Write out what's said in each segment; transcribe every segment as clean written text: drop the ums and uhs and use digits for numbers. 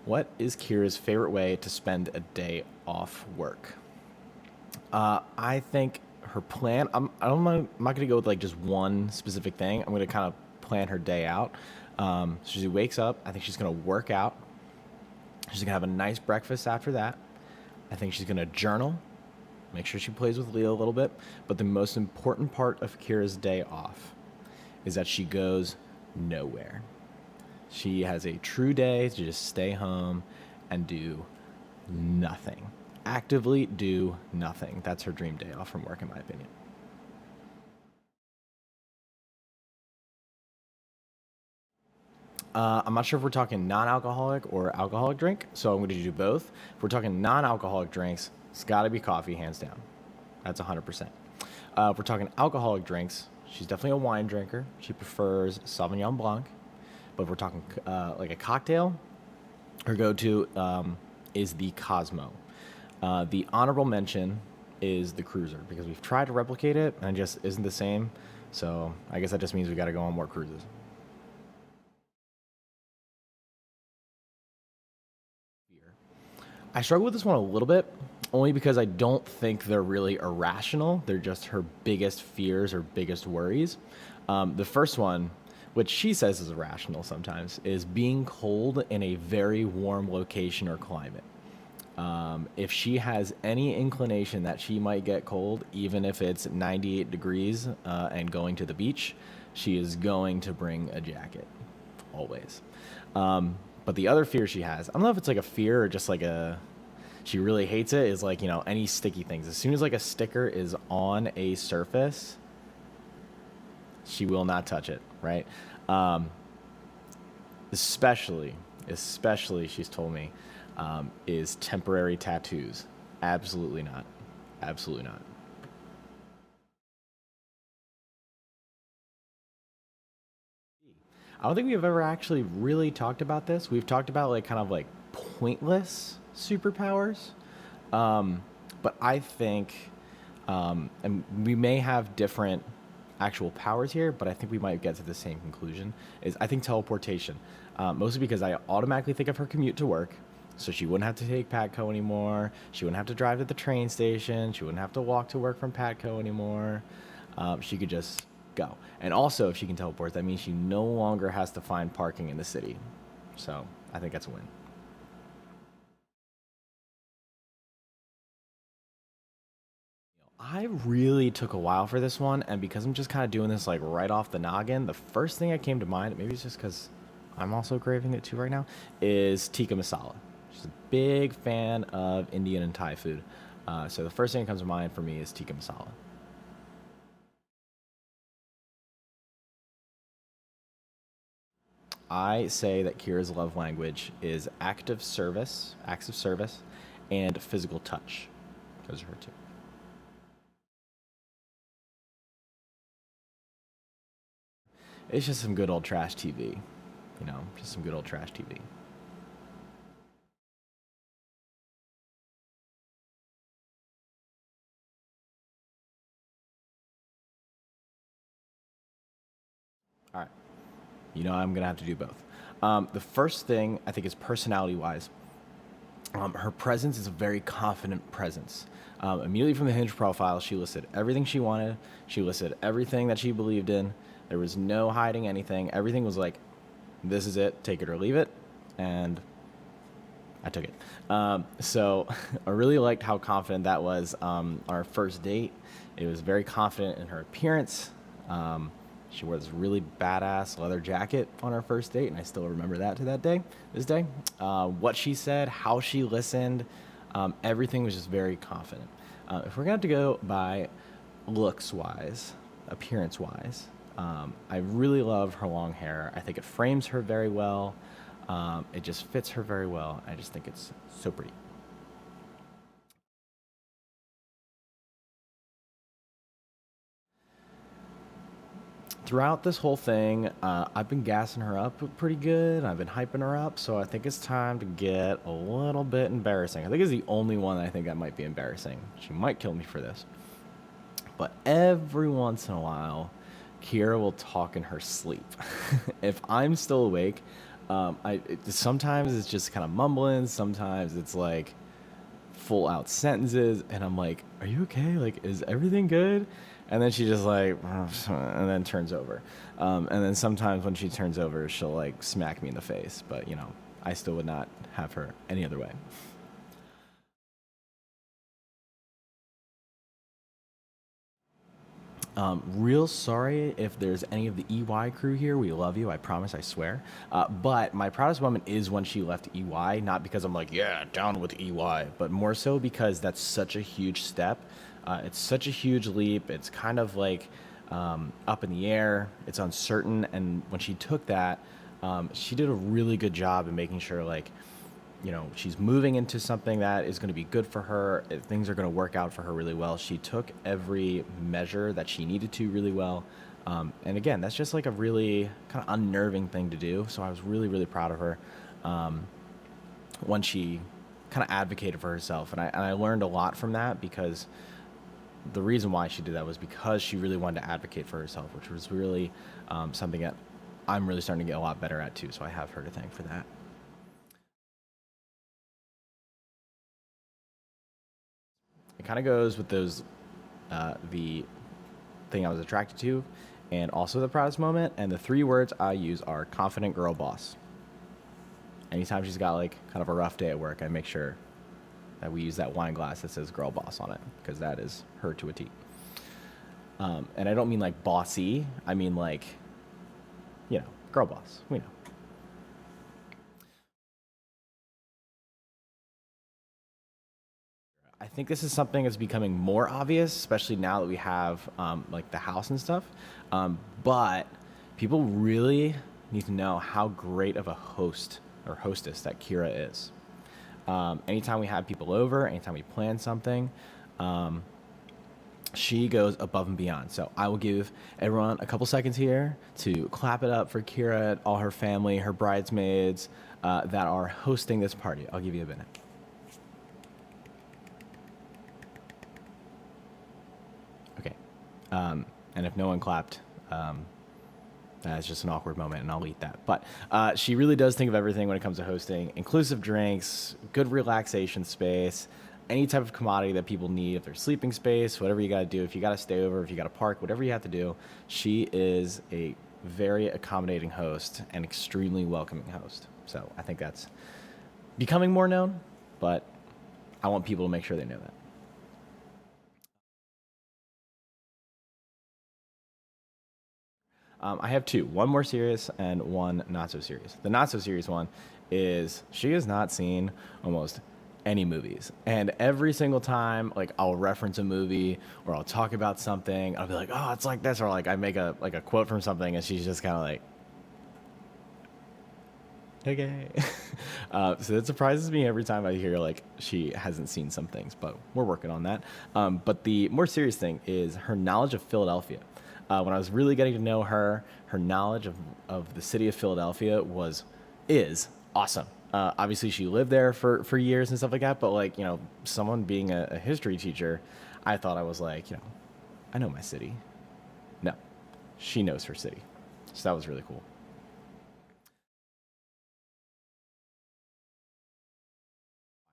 What is Kira's favorite way to spend a day off work? I think her plan. I'm not gonna go with like just one specific thing. I'm gonna kind of plan her day out. So she wakes up. I think she's gonna work out. She's gonna have a nice breakfast after that. I think she's gonna journal. Make sure she plays with Leo a little bit. But the most important part of Kira's day off is that she goes nowhere. She has a true day to just stay home and do nothing. Actively do nothing. That's her dream day off from work, in my opinion. I'm not sure if we're talking non-alcoholic or alcoholic drink, so I'm going to do both. If we're talking non-alcoholic drinks, it's got to be coffee, hands down. That's 100%. If we're talking alcoholic drinks, she's definitely a wine drinker. She prefers Sauvignon Blanc. But if we're talking like a cocktail, her go-to is the Cosmo. The honorable mention is the Cruiser because we've tried to replicate it and it just isn't the same. So I guess that just means we got to go on more cruises. I struggle with this one a little bit, only because I don't think they're really irrational. They're just her biggest fears or biggest worries. The first one, which she says is irrational sometimes, is being cold in a very warm location or climate. If she has any inclination that she might get cold, even if it's 98 degrees and going to the beach, she is going to bring a jacket, always. But the other fear she has, I don't know if it's like a fear or just like she really hates it, is like, any sticky things. As soon as like a sticker is on a surface, she will not touch it, right? Um, especially, she's told me, is temporary tattoos. Absolutely not. Absolutely not. I don't think we've ever actually really talked about this. We've talked about like kind of like pointless superpowers. But I think, and we may have different actual powers here, but I think we might get to the same conclusion. Is I think teleportation, mostly because I automatically think of her commute to work, so she wouldn't have to take Patco anymore. She wouldn't have to drive to the train station. She wouldn't have to walk to work from Patco anymore. She could just go. And also, if she can teleport, that means she no longer has to find parking in the city. So I think that's a win. I really took a while for this one, and because I'm just kind of doing this like right off the noggin, the first thing that came to mind, maybe it's just because I'm also craving it too right now, is tikka masala. She's a big fan of Indian and Thai food. So the first thing that comes to mind for me is tikka masala. I say that Kira's love language is acts of service, and physical touch. Those are her two. It's just some good old trash TV. Just some good old trash TV. All right. I'm going to have to do both. The first thing I think is personality wise. Her presence is a very confident presence. Immediately from the Hinge profile, she listed everything she wanted. She listed everything that she believed in. There was no hiding anything. Everything was like, this is it, take it or leave it. And I took it. So I really liked how confident that was. Our first date, it was very confident in her appearance. She wore this really badass leather jacket on our first date, and I still remember that to this day. What she said, how she listened, everything was just very confident. If we're going to have to go by looks wise, appearance wise, I really love her long hair. I think it frames her very well. It just fits her very well. I just think it's so pretty. Throughout this whole thing, I've been gassing her up pretty good. I've been hyping her up, so I think it's time to get a little bit embarrassing. I think it's the only one I think that might be embarrassing. She might kill me for this. But every once in a while, Kiera will talk in her sleep. If I'm still awake, Sometimes it's just kind of mumbling. Sometimes it's like full out sentences, and I'm like, "Are you okay? Like, is everything good?" And then she just like, and then turns over. And then sometimes when she turns over, she'll like smack me in the face. But I still would not have her any other way. Real sorry if there's any of the EY crew here. We love you. I promise. I swear. But my proudest moment is when she left EY, not because I'm like, yeah, down with EY, but more so because that's such a huge step. It's such a huge leap. It's kind of like up in the air. It's uncertain. And when she took that, she did a really good job in making sure, like, she's moving into something that is going to be good for her. Things are going to work out for her really well. She took every measure that she needed to really well. And again, that's just like a really kind of unnerving thing to do. So I was really, really proud of her when she kind of advocated for herself. And I learned a lot from that, because the reason why she did that was because she really wanted to advocate for herself, which was really something that I'm really starting to get a lot better at too. So I have her to thank for that. It kind of goes with the thing I was attracted to, and also the proudest moment. And the three words I use are confident girl boss. Anytime she's got like kind of a rough day at work, I make sure that we use that wine glass that says girl boss on it, because that is her to a T. And I don't mean like bossy. I mean like, girl boss. We know. I think this is something that's becoming more obvious, especially now that we have like the house and stuff. But people really need to know how great of a host or hostess that Kiera is. Anytime we have people over, anytime we plan something, she goes above and beyond. So I will give everyone a couple seconds here to clap it up for Kiera, all her family, her bridesmaids that are hosting this party. I'll give you a minute. Okay. And if no one clapped, that's just an awkward moment, and I'll eat that. But she really does think of everything when it comes to hosting: inclusive drinks, good relaxation space, any type of commodity that people need, if there's sleeping space, whatever you got to do, if you got to stay over, if you got to park, whatever you have to do. She is a very accommodating host and extremely welcoming host. So I think that's becoming more known, but I want people to make sure they know that. I have two, one more serious and one not so serious. The not so serious one is she has not seen almost any movies. And every single time, like, I'll reference a movie or I'll talk about something, I'll be like, oh, it's like this. Or like I make a quote from something, and she's just kind of like, okay. So it surprises me every time I hear like she hasn't seen some things, but we're working on that. But the more serious thing is her knowledge of Philadelphia. When I was really getting to know her, her knowledge of the city of Philadelphia is awesome. Obviously, she lived there for years and stuff like that. But like, someone being a history teacher, I thought I was like, I know my city. No, she knows her city. So that was really cool.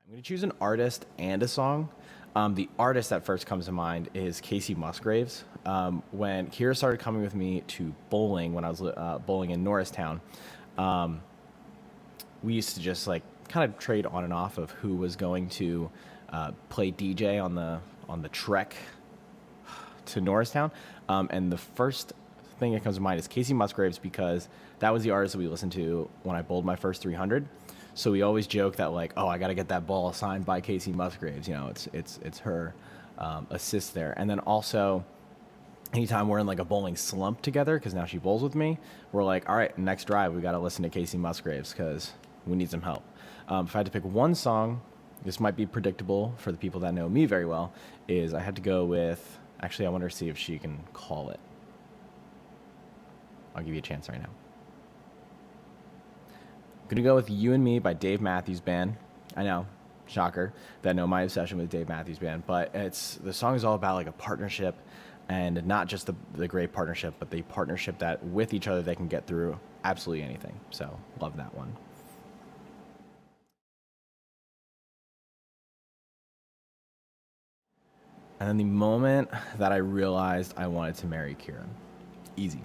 I'm going to choose an artist and a song. The artist that first comes to mind is Casey Musgraves. When Kiera started coming with me to bowling when I was bowling in Norristown, we used to just like kind of trade on and off of who was going to play DJ on the trek to Norristown. And the first thing that comes to mind is Casey Musgraves, because that was the artist that we listened to when I bowled my first 300. So we always joke that like, oh, I got to get that ball signed by Casey Musgraves. It's her assist there. And then also, anytime we're in like a bowling slump together, because now she bowls with me, we're like, all right, next drive we got to listen to Casey Musgraves because we need some help. If I had to pick one song, this might be predictable for the people that know me very well, is I had to go with. Actually, I want her to see if she can call it. I'll give you a chance right now. I'm gonna go with "You and Me" by Dave Matthews Band. I know, shocker, that know my obsession with Dave Matthews Band, but the song is all about like a partnership, and not just the great partnership, but the partnership that with each other they can get through absolutely anything. So love that one. And then the moment that I realized I wanted to marry Kiera, easy,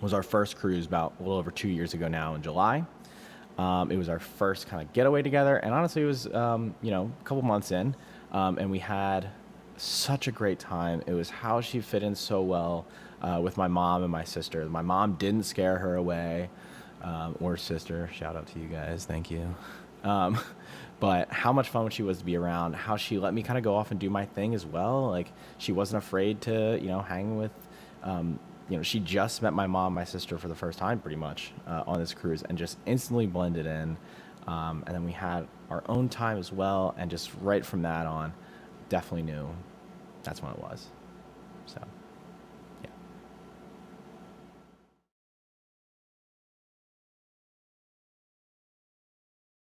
was our first cruise about a little over 2 years ago now in July. It was our first kind of getaway together, and honestly, it was a couple months in, and we had such a great time. It was how she fit in so well with my mom and my sister. My mom didn't scare her away, or sister. Shout out to you guys, thank you. Um, but how much fun she was to be around. How she let me kind of go off and do my thing as well. Like she wasn't afraid to hang with she just met my mom, my sister for the first time pretty much on this cruise and just instantly blended in. And then we had our own time as well. And just right from that on, definitely knew that's when it was. So.